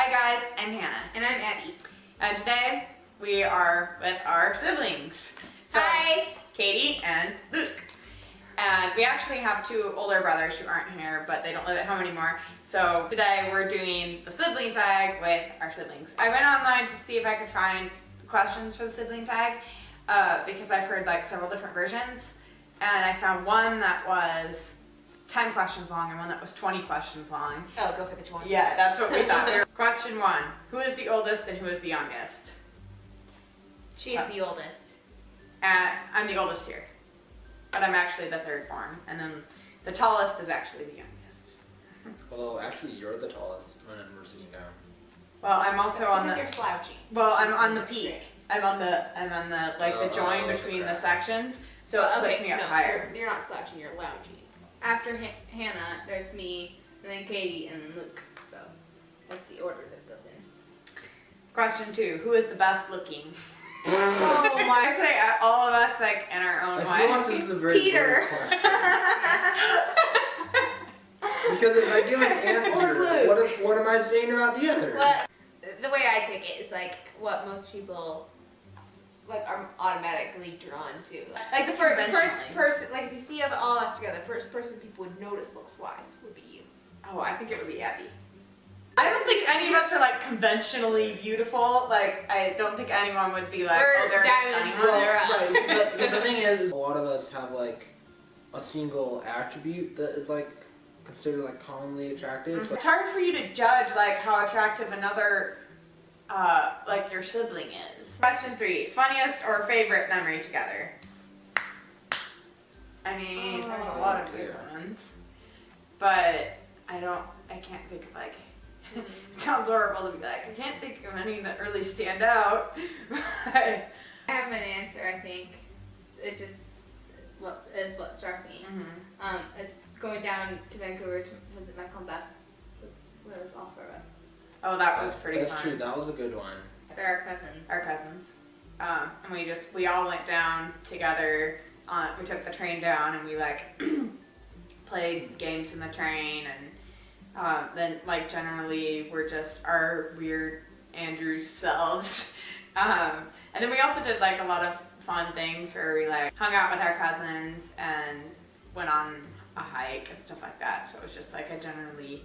Hi guys, I'm Hannah. And I'm Abby. And today we are with our siblings. So, Hi! Katie and Luke. And we actually have two older brothers who aren't here, but they don't live at home anymore. So today we're doing the sibling tag with our siblings. I went online to see if I could find questions for the sibling tag because I've heard like several different versions. And I found one that was 10 questions long and one that was 20 questions long. Oh, go for the 20. Yeah, that's what we thought. Question 1. Who is the oldest and who is the youngest? She's the oldest. I'm the oldest here. But I'm actually the third born. And then the tallest is actually the youngest. Although actually you're the tallest when we're sitting down. Well, I'm also That's on the you're slouchy. well, I'm on the peak. I'm on the like the join between the sections. So it puts me up higher. You're not slouchy, you're loungy. After Hannah, there's me, and then Katie, and then Luke. So that's the order that goes in. Question 2. Who is the best looking? Oh my! I'd say all of us like in our own I way. feel like this is a very Peter. broad question. Because if I give an answer, what am I saying about the other? Well, the way I take it is like what most people like are automatically drawn to. Like the first person, like if you see all of us together, first person people would notice looks-wise would be you. Oh, I think it would be Abby. I don't think any of us are like conventionally beautiful. Like I don't think anyone would be like, We're oh, they're diamonds. stunning. Right, because the thing is, a lot of us have like a single attribute that is like considered like commonly attractive. It's hard for you to judge like how attractive another like your sibling is. Question 3. Funniest or favorite memory together? I mean, there's a lot of good ones. But I can't think of like, it sounds horrible to be like, I can't think of any that really stand out. I have an answer, I think. It just is what struck me. Is going down to Vancouver to visit my comeback. Where it was all four of us. Oh, that was pretty fun. That's true, that was a good one. They're our cousins. Our cousins. And we all went down together. We took the train down and we like played games in the train and then like generally we're just our weird Andrew selves. And then we also did like a lot of fun things where we like hung out with our cousins and went on a hike and stuff like that. So it was just like a generally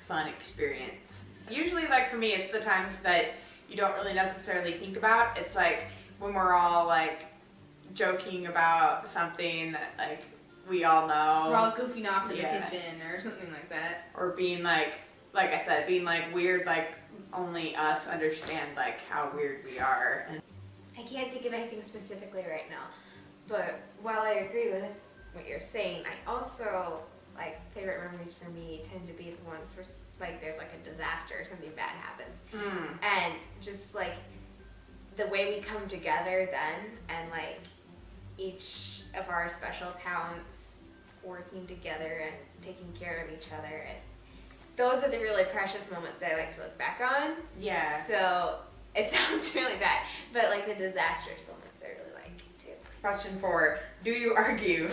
fun experience. Usually like for me it's the times that you don't really necessarily think about. It's like when we're all like joking about something that like we all know. We're all goofing off in the kitchen or something like that. Or being like I said, being like weird, like only us understand like how weird we are. And I can't think of anything specifically right now, but while I agree with what you're saying, I also, like, favorite memories for me tend to be the ones where, like, there's, like, a disaster or something bad happens. And just, like, the way we come together then and, like, each of our special talents working together and taking care of each other. And those are the really precious moments that I like to look back on. yeah. So it sounds really bad, but, like, the disastrous moments I really like, too. Question 4. Do you argue?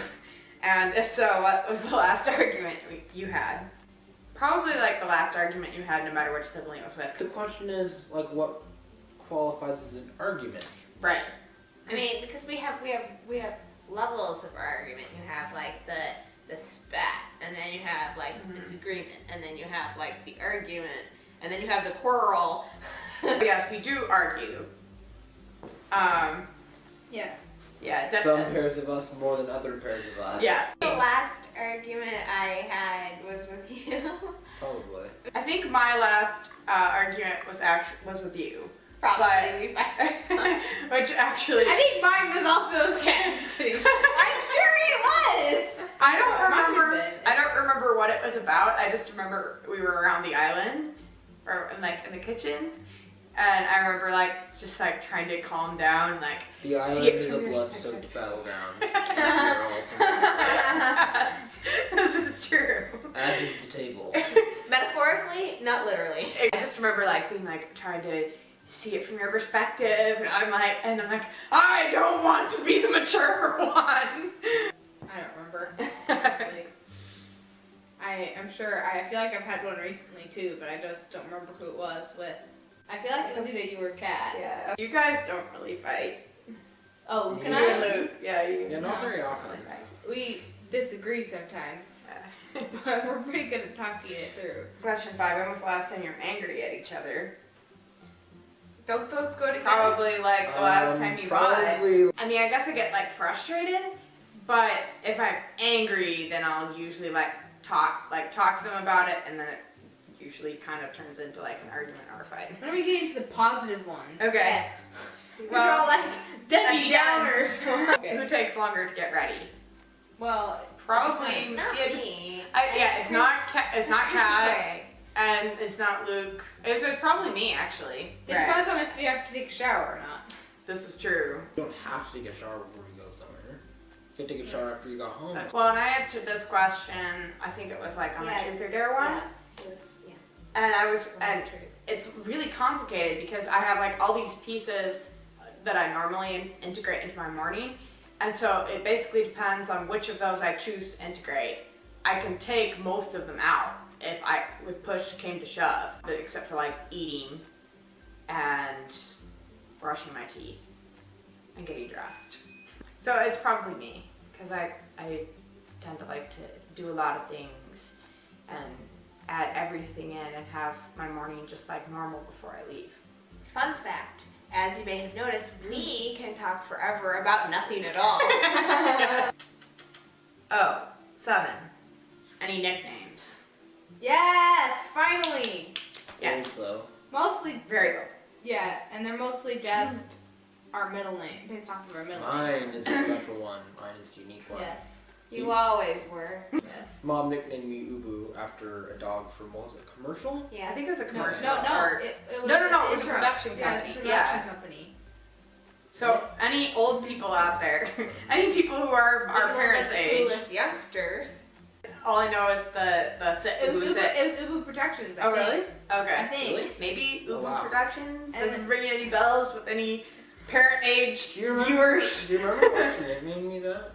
And if so, what was the last argument you had? Probably like the last argument you had no matter which sibling it was with. The question is like what qualifies as an argument? Right. I mean, because we have levels of argument. You have like the spat, and then you have like disagreement, and then you have like the argument, and then you have the quarrel. Yes, we do argue. Yeah. Yeah, definitely. Some pairs of us more than other pairs of us. Yeah. The last argument I had was with you. Probably. I think my last argument was with you. Probably. Which actually, I think mine was also okay. I'm just kidding. I'm sure it was. I don't It might have remember. been. I don't remember what it was about. I just remember we were around the island, or in the kitchen, and I remember like just like trying to calm down, like. The island it is a from your blood-soaked battleground. Yes, this is true. As is the table. Metaphorically, not literally. I just remember like being like trying to see it from your perspective, and I'm like, I don't want to be the mature one. I don't remember. Honestly. I'm sure, I feel like I've had one recently too, but I just don't remember who it was with. I feel like it was either you or Kat. Yeah. You guys don't really fight. Oh, You can and I? Luke. Yeah, you. Yeah, not very often. Really fight. We disagree sometimes, Yeah. but we're pretty good at talking it through. Question 5. When was the last time you were angry at each other? Don't those go together? Probably like the last time you fought. Probably. I mean, I guess I get like frustrated, but if I'm angry, then I'll usually like talk to them about it, and then it usually kind of turns into like an argument or a fight. When are we getting to the positive ones? Okay. Yes. These are all like Debbie Downers. Who takes longer to get ready? Well, Probably. It's not me. It's not. It's not Kat, Okay. and it's not Luke. It's probably me actually. it depends on if you have to take a shower or not. This is true. You don't have to take a shower before you go somewhere. You can take a shower after you got home. Well, and I answered this question. I think it was like on Yeah. the Truth or Dare one, Yeah. It was, yeah. and I was and Truth. it's really complicated because I have like all these pieces that I normally integrate into my morning, and so it basically depends on which of those I choose to integrate. I can take most of them out if push came to shove, but except for like eating and brushing my teeth and getting dressed. So it's probably me because I tend to like to do a lot of things and add everything in and have my morning just like normal before I leave. Fun fact, as you may have noticed, we can talk forever about nothing at all. Oh, 7. Any nicknames? Yes, finally. Yes. Both, though. Mostly, Very good. yeah, and they're mostly just our middle name, based off of our middle Mine is a special one. Mine is a unique name. one. Yes, You always were. yes. Mom nicknamed me Ubu after a dog from, what was it, commercial? I Yeah. think it was a No, commercial. no, or- it was No, it was a intro. production Yeah, it's a company. production Yeah. company. So any old people out there, any people who are our parents' the age, coolest youngsters. all I know is the sit It was Ubu Ubu, sit. it was Ubu Productions. I Oh think. really? Okay. I think. Really? Maybe Oh, Ubu wow. Productions. And Does this ring any bells with any parent age Do you remember? viewers? Do you remember when she nicknamed me that?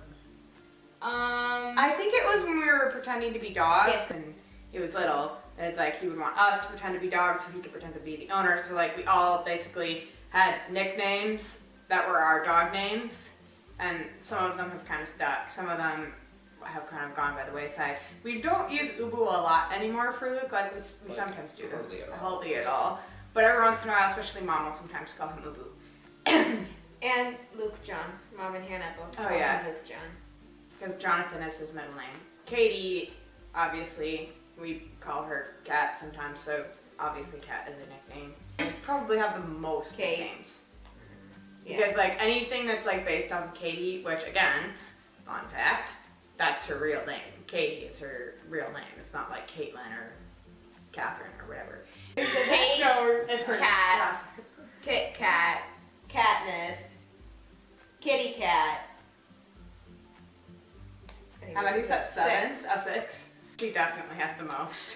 I think it was when we were pretending to be dogs Yes. and he was little. And it's like he would want us to pretend to be dogs so he could pretend to be the owner. So like we all basically had nicknames that were our dog names. And some of them have kind of stuck. Some of them have kind of gone by the wayside. We don't use Ubu a lot anymore for Luke. Like we Like, sometimes do. hardly at all. Hardly at all. But every once in a while, especially Mom will sometimes call him Ubu. And Luke John. Mom and Hannah both Oh, call him yeah. Luke John. Because Jonathan is his middle name. Katie, obviously, we call her Kat sometimes, so obviously Kat is a nickname. We probably have the most Kate. nicknames. Yeah. Because like anything that's like based off of Katie, which again, fun fact, that's her real name. Katie is her real name. It's not like Caitlin or Catherine or whatever. Kate, No, it's her Kat, Kit Kat, Katniss, Kitty Cat. How about you said 7? 6. She definitely has the most.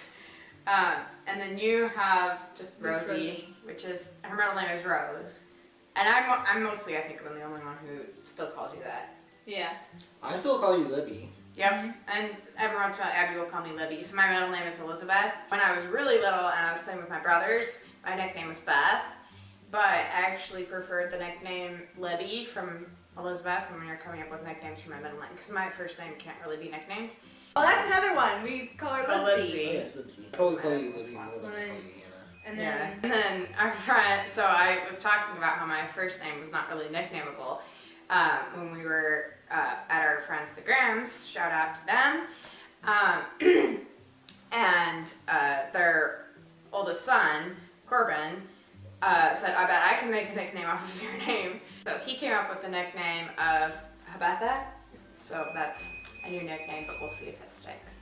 And then you have just Rosie, Rosie. which is, her middle name is Rose. And I'm mostly, I think, I'm the only one who still calls you that. Yeah. I still call you Libby. Yep. And every once in a while, Abby will call me Libby. So my middle name is Elizabeth. When I was really little and I was playing with my brothers, my nickname was Beth. But I actually preferred the nickname Libby from Elizabeth when we were coming up with nicknames for my middle name. Because my first name can't really be nicknamed. Oh, that's another one. We call her Oh, Lipsy. Lipsy. Oh, yes, Libby. Probably call you Libby more than I call you Hannah. And Yeah. then And then our friend, so I was talking about how my first name was not really nicknameable when we were at our friends the Grahams. Shout out to them. And their oldest son, Corbin, said, I bet I can make a nickname off of your name. So he came up with the nickname of Habatha. So that's a new nickname, but we'll see if it sticks.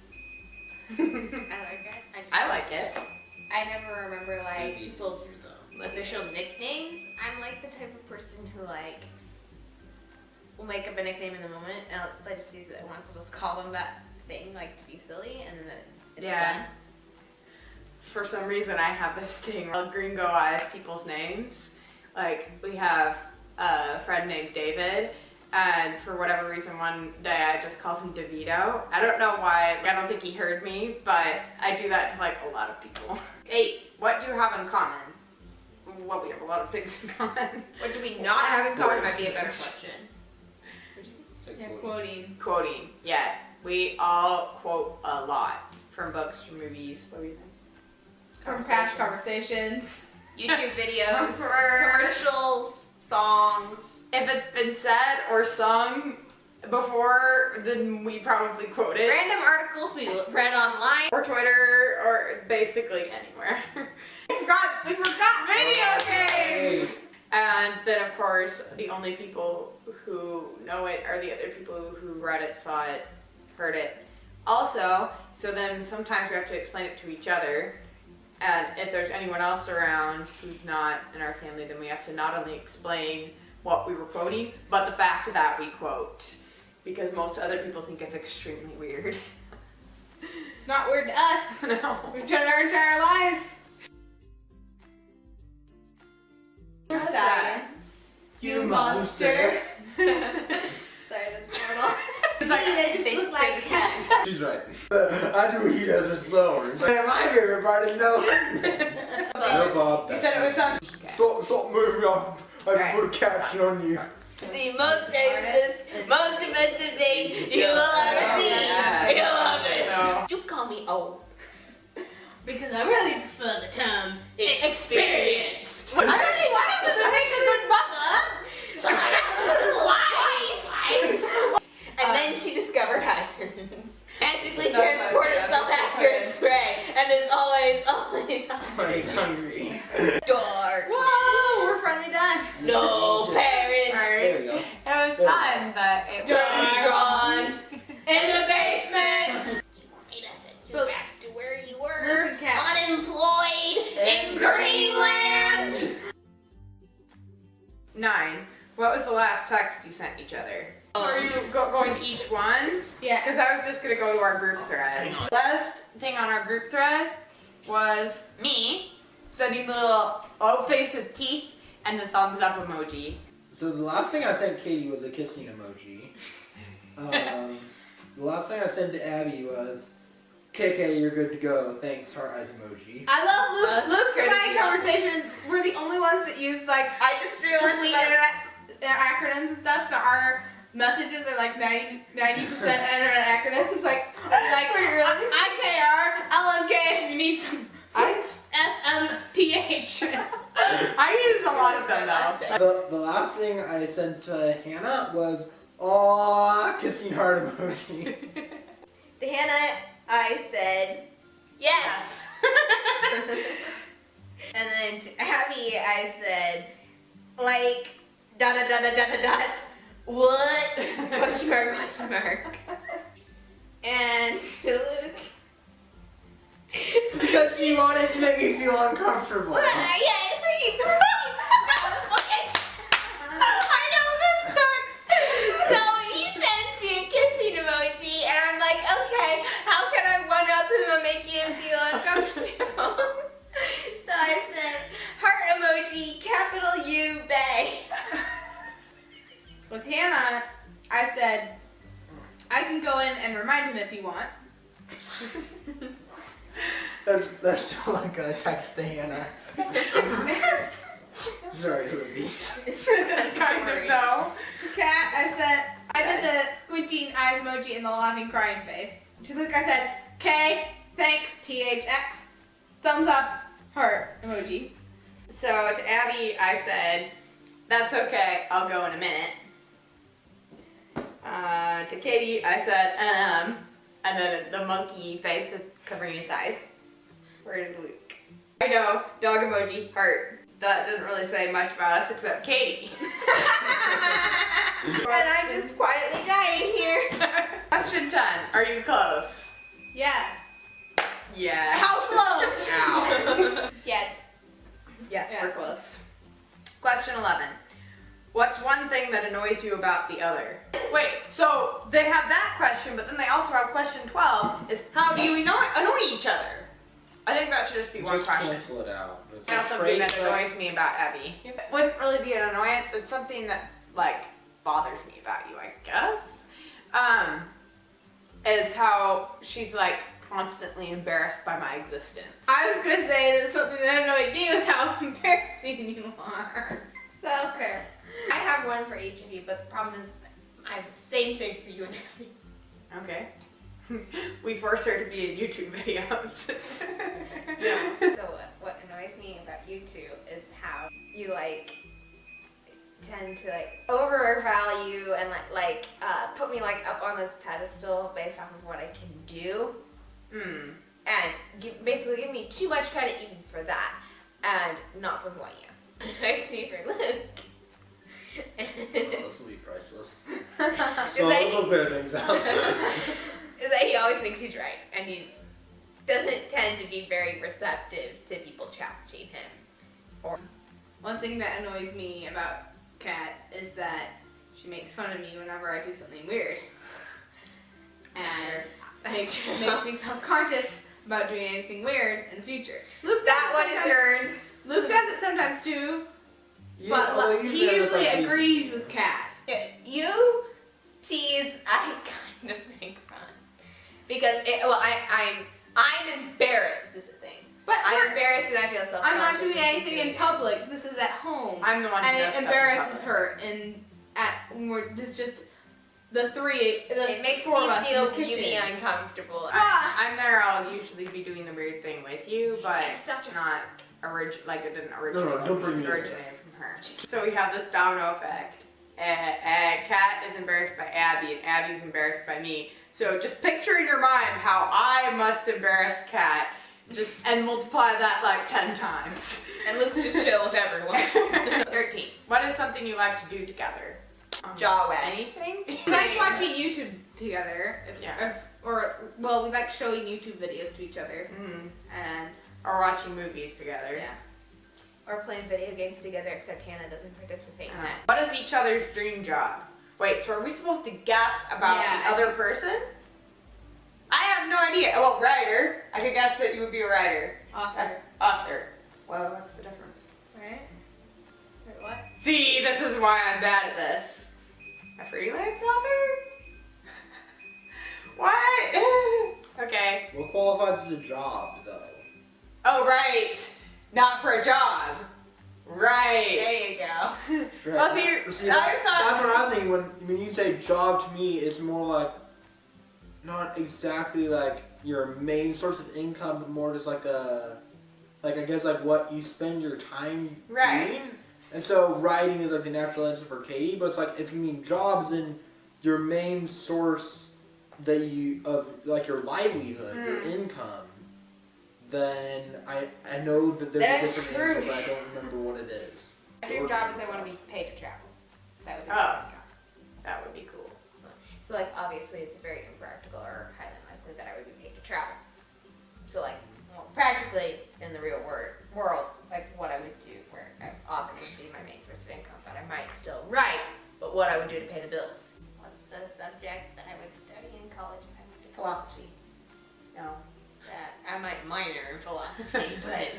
I like it. I like it. I never remember like Maybe people's you, though. official nicknames. I'm like the type of person who like will make up a nickname in the moment and I just use it once. I'll just call them that thing like to be silly and then it's done. For some reason, I have this thing where gringoize people's names. Like, we have a friend named David, And for whatever reason, one day I just called him DeVito. I don't know why. I don't think he heard me, but I do that to like a lot of people. 8. What do you have in common? Well, we have a lot of things in common. What do we not have in common might be a better question. Yeah, quoting. Quoting. Yeah. We all quote a lot. From books, from movies. What were you saying? From past conversations. YouTube videos, commercials, songs. If it's been said or sung before, then we probably quote it. Random articles we read online. Or Twitter, or basically anywhere. We forgot video games! And then, of course, the only people who know it are the other people who read it, saw it, heard it. Also, so then sometimes we have to explain it to each other. And if there's anyone else around who's not in our family, then we have to not only explain what we were quoting, but the fact that we quote. Because most other people think it's extremely weird. It's not weird to us. No. We've done it our entire lives. Science. You monster. Sorry, that's brutal. It's like, They just look like cats. She's right. I do what he does with slowers. Man, my favorite part is no. No, Bob. You said it was some. Stop moving off. I Right. can put a caption on you. The most racist, most offensive thing you will ever see. Yeah. You'll love it. So, You call me old. Because I really prefer the term Experienced. I really wanted to make a good mother. And then she discovered hyphens. Magically transport itself after its prey and is always Like hungry. dark. Whoa, we're finally done. No parents. There we go. it was fun, but it was Drawn. In the basement. You want me to send you back to where you were? Lurking cat. Unemployed in Greenland. 9. What was the last text you sent each other? Are you going each one? Yeah. Because I was just going to go to our group thread. Last thing on our group thread was me sending the little O face with teeth and the thumbs up emoji. So the last thing I sent Katie was a kissing emoji. The last thing I sent to Abby was, KK, you're good to go. Thanks, heart eyes emoji. I love Luke's and my crazy. conversation. We're the only ones that use like I just realized complete that internet acronyms and stuff. So our messages are like 90% internet acronyms. Like wait, really? IKR, LMK. If you need some SMTH. I used a lot of them though. The last thing I sent to Hannah was, aww, kissing heart emoji. to Hannah, I said yes. And then to Abby, I said like dot dot dot dot dot dot. What? Question mark, question mark. And to Luke. Because she wanted to make me feel uncomfortable. Yes, are you first? Okay. I know this sucks. So he sends me a kissing emoji, and I'm like, okay, how can I one up him and make him feel uncomfortable? So I said, heart emoji, capital U, Bay. With Hannah, I said, I can go in and remind him if you want. That's still like a text to Hannah. Sorry, Libby. That's kind of though. To Kat, I said, I did the squinting eyes emoji and the laughing crying face. To Luke, I said, K, thanks, THX, thumbs up, heart emoji. So to Abby, I said, that's okay, I'll go in a minute. To Katie, I said, and then the monkey face with covering its eyes. Where's Luke? I know, dog emoji, heart. That doesn't really say much about us except Katie. And I'm just quietly dying here. Question 10, are you close? Yes. Yes. How close? Ow. Yes. Yes, we're Yes. close. Question 11. What's one thing that annoys you about the other? Wait, so they have that question, but then they also have question 12, is how do you annoy each other? I think that should just be one Just question. cancel it out. It's Now a something that trait, like- annoys me about Abby. It wouldn't really be an annoyance, it's something that, like, bothers me about you, I guess, is how she's like constantly embarrassed by my existence. I was gonna say that something that annoyed me was how embarrassing you are. So fair. I have one for each of you, but the problem is I have the same thing for you and Abby. Okay. We forced her to be in YouTube videos. So what annoys me about you two is how you like tend to like overvalue and put me like up on this pedestal based off of what I can do, and basically give me too much credit even for that, and not for who I am. Annoys me for Luke. This will be priceless. Is So that- we'll clear things out. is that he always thinks he's right, and he's doesn't tend to be very receptive to people challenging him. Or One thing that annoys me about Kat is that she makes fun of me whenever I do something weird. And makes me self-conscious about doing anything weird in the future. Luke that does one it is sometimes- earned. Luke does it sometimes too, but although he usually usually that's like agrees with Kat. Yeah, you tease, I kind of make fun. Because I'm embarrassed is the thing. But I'm embarrassed and I feel self-conscious. I'm not doing when she's anything doing in it. public. This is at home. I'm the one who And does it stuff in embarrasses public. her, and it's just the It makes four me of us in feel the kitchen. really uncomfortable. I'm there. I'll usually be doing the weird thing with you, but It's not just- not like it didn't originate. don't bring me into originate this. from her. So we have this domino effect. Kat is embarrassed by Abby, and Abby's embarrassed by me. So just picture in your mind how I must embarrass Kat, and multiply that like 10 times. And Luke's just chill with everyone. 13. What is something you like to do together? Jaw wag. Anything? We like watching YouTube together. Yeah. We like showing YouTube videos to each other. Mhm. And Or watching movies together. yeah. Or playing video games together, except Hannah doesn't participate in that. What is each other's dream job? Wait, so are we supposed to guess about Yeah, the other person? I have no idea. Well, writer. I could guess that you would be a writer. Author. Author. Well, what's the difference? Right? Wait, what? See, this is why I'm bad at this. A freelance author? What? Okay. What qualifies as a job, though? Oh, right. Not for a job. Right. There you go. Well, see, I thought- that's what I'm thinking. When you say job, to me, it's more like not exactly like your main source of income, but more just like I guess like what you spend your time Right. doing. And so writing is like the natural answer for Katie, but it's like if you mean jobs, then your main source of like your livelihood, your income, then I know that there's Then a I'm different screwed. answer, but I don't remember what it is. My dream job is I want to be paid to travel. That would be Oh. my dream job. That would be cool. So like obviously it's very impractical or highly unlikely that I would be paid to travel. So like well, practically in the real world, like what I would do where often would be my main source of income, but I might still write, but what I would do to pay the bills. What's the subject that I would study in college if I went to Philosophy. No. I might minor in philosophy, but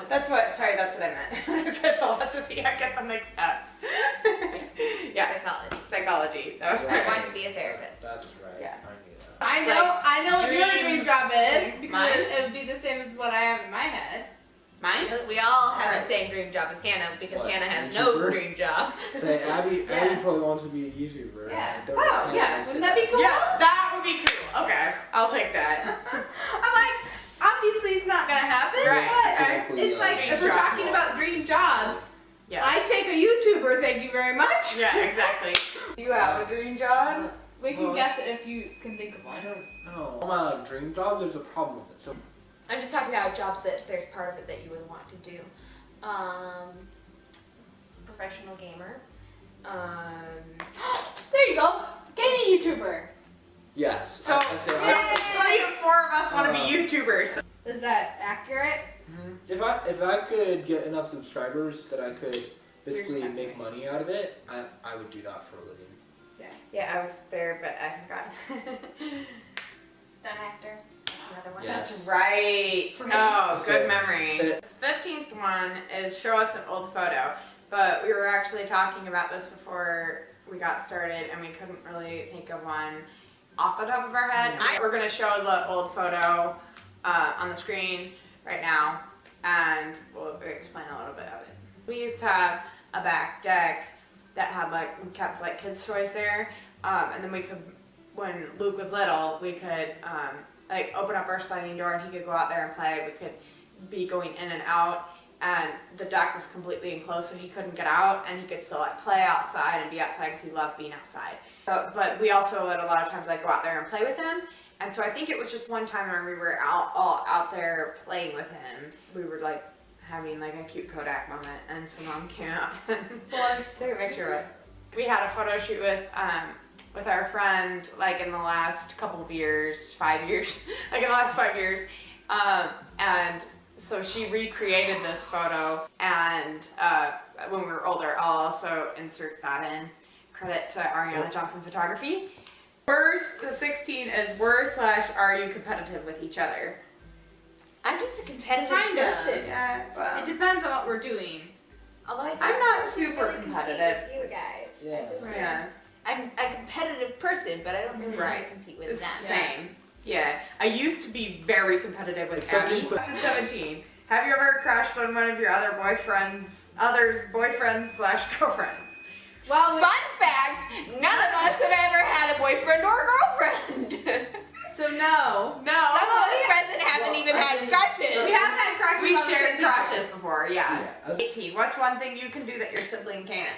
That's what I meant. When I said philosophy, I get them mixed up. Yes, psychology. psychology. That was I want to be a therapist. That's right. Yeah. I knew that. I know what your dream- dream job is because Mine? it would be the same as what I have in my head. Mine? We all have Alright. the same dream job as Hannah because What, Hannah has no YouTuber? dream job. Say, Abby Yeah. probably wants to be a YouTuber. Yeah. I don't Oh, know yeah. if Wouldn't that be cool? Yeah, that would be cool. Okay, I'll take that. I'm like, obviously it's not gonna happen, Right. but it's like Dream if we're job. talking about dream jobs, Yeah. I take a YouTuber, thank you very much. Yeah, exactly. Do you have a dream job? We can Well, guess it if you can think of I one. don't know. All my like, dream jobs, there's a problem with it. So I'm just talking about jobs that there's part of it that you would want to do. Professional gamer. There you go. Gaming YouTuber. yes. So, I so say, 3 or 4 of us want to be YouTubers. Is that accurate? if I could get enough subscribers that I could basically Here's make money out of it, I would do that for a living. Yeah, I was there, but I forgot. Stunt actor. That's another one. Yes. That's right. For me. Oh, So, good memory. it- This 15th one is show us an old photo. but we were actually talking about this before we got started, and we couldn't really think of one off the top of our head. We're gonna show the old photo on the screen right now, and we'll explain a little bit of it. We used to have a back deck that had like, we kept like kids' toys there, and then we could, when Luke was little, we could like open up our sliding door and he could go out there and play. We could be going in and out, and the deck was completely enclosed, so he couldn't get out, and he could still like play outside and be outside because he loved being outside. But we also would a lot of times like go out there and play with him. And so I think it was just one time when we were all out there playing with him, we were like having like a cute Kodak moment, and so Mom came out and took a picture of us. We had a photo shoot with our friend like in the last couple of years, 5 years, like in the last 5 years, and so she recreated this photo, and when we were older, I'll also insert that in. Credit to Ariana Johnson Photography. The 16 is /are you competitive with each other? I'm just a competitive Kinda. person. Yeah, well, It depends on what we're doing. Although I don't I'm not really super compete competitive. with you guys. Yeah. I just, yeah, I'm a competitive person, but I don't really try Right. to compete with it's them. same. Yeah, I used to be very competitive with Except Abby. in Question 17. Have you ever crushed on one of your others' boyfriends/girlfriends? Well, Fun fact, none of us have ever had a boyfriend or girlfriend. so no. No. Some of us present haven't even had crushes. We have had crushes. We on the shared same people. crushes before, yeah. Yeah. 18. What's one thing you can do that your sibling can't?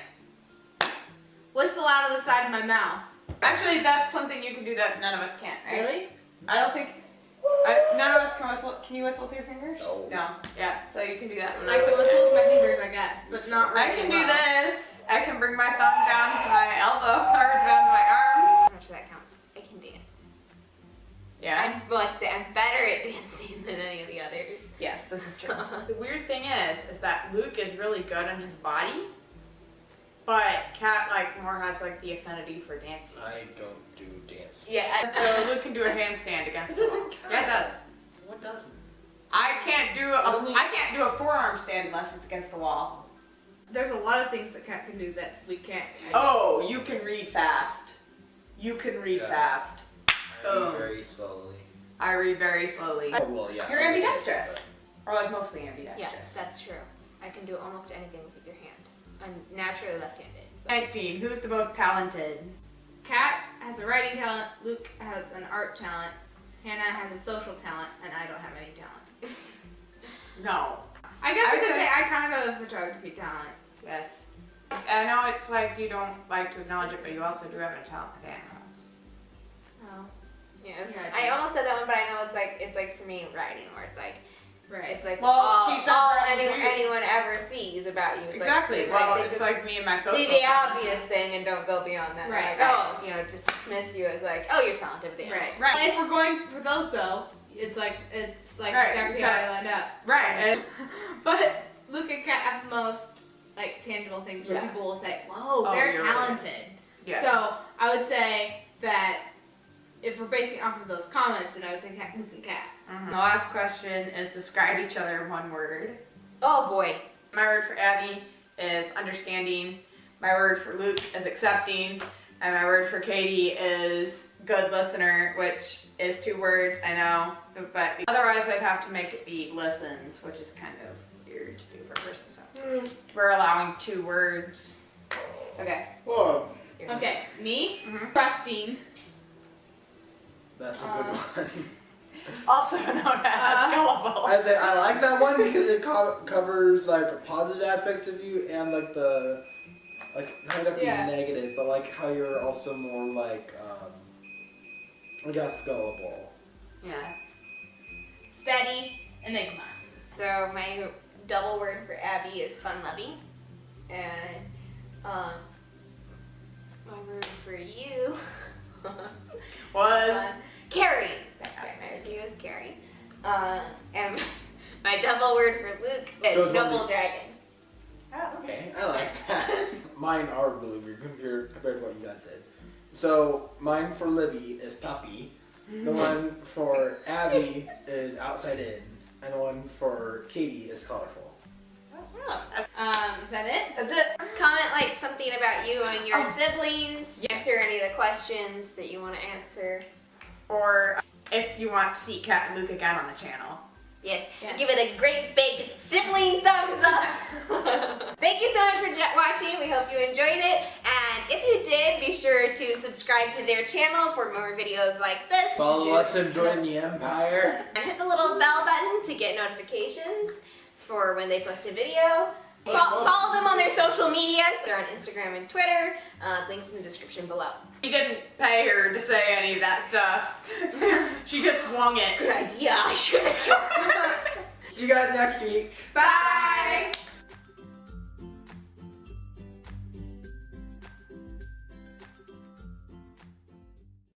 Whistle out of the side of my mouth. Actually, that's something you can do that none of us can, right? Really? I don't think. None of us can whistle. Can you whistle with your fingers? No. Yeah. So you can do that. I can whistle with my fingers, I guess, but not really I can do well. this. I can bring my thumb down to my elbow or down to my arm. I'm not sure that counts. I can dance. Yeah. Well, I should say I'm better at dancing than any of the others. Yes, this is true. The weird thing is that Luke is really good on his body, but Kat like more has like the affinity for dancing. I don't do dance. Yeah. So Luke can do a handstand against the wall. Yeah, it does. What doesn't? I can't do a forearm stand unless it's against the wall. There's a lot of things that Kat can do that we can't. Oh, you can read fast. You can read Yeah. fast. I read Boom. very slowly. I read very slowly. Oh, well, yeah. You're I guess, ambidextrous. Or like mostly ambidextrous. Yes, that's true. I can do almost anything with either hand. I'm naturally left-handed. 19. Who's the most talented? Kat has a writing talent, Luke has an art talent, Hannah has a social talent, and I don't have any talent. No. I guess I I would could say- say I kind of have a photography talent. Yes. I know it's like you don't like to acknowledge it, but you also do have a talent with animals. Oh. Yes. Yeah, I almost said that one, but I know it's like for me writing, where it's like Right. it's like Well, all, she said all writing any, too. anyone ever sees about you. It's Exactly. Like, Well, they it's just like me and my social see the talent. obvious thing and don't go beyond that. Right, Like, right. oh, just dismiss you as like, oh, you're talented with the Right. animals. Right. If we're going for those though, it's like Right, exactly how I lined up. Right. And But Luke and Kat have the most like tangible things where Yeah. people will say, "Whoa, Oh, they're you're right. talented." yeah. So I would say that if we're basing off of those comments, then I would say Luke and Kat. The last question is describe each other in one word. Oh boy. My word for Abby is understanding. My word for Luke is accepting. And my word for Katie is good listener, which is 2 words, I know. But otherwise I'd have to make it be listens, which is kind of weird to do for a person. So we're allowing 2 words. Okay. Whoa. Okay, me, Mhm. trusting, That's a good one. Also known as gullible. I like that one because it covers like positive aspects of you and like the not exactly Yeah. negative, but like how you're also more like I guess gullible. Yeah. steady, enigma. So my double word for Abby is fun-loving, and my word for you Was caring. That's right. My word for you is caring. And my double word for Luke is So it's noble one dragon. oh, Okay, I like that. Mine are really weird compared to what you guys did. So mine for Libby is puppy. The one for Abby is outside in, and the one for Katie is colorful. Oh, Is that it? that's it. something about you and your siblings, answer any of the questions that you want to answer. Or if you want to see Kat and Luke again on the channel. Yes, give it a great big sibling thumbs up. Thank you so much for watching. We hope you enjoyed it. And if you did, be sure to subscribe to their channel for more videos like this. Follow us and join the Empire. And hit the little bell button to get notifications for when they post a video. Follow them on their social medias. They're on Instagram and Twitter. Links in the description below. We didn't pay her to say any of that stuff. She just wung it. Good idea. I should have. See you guys next week. Bye!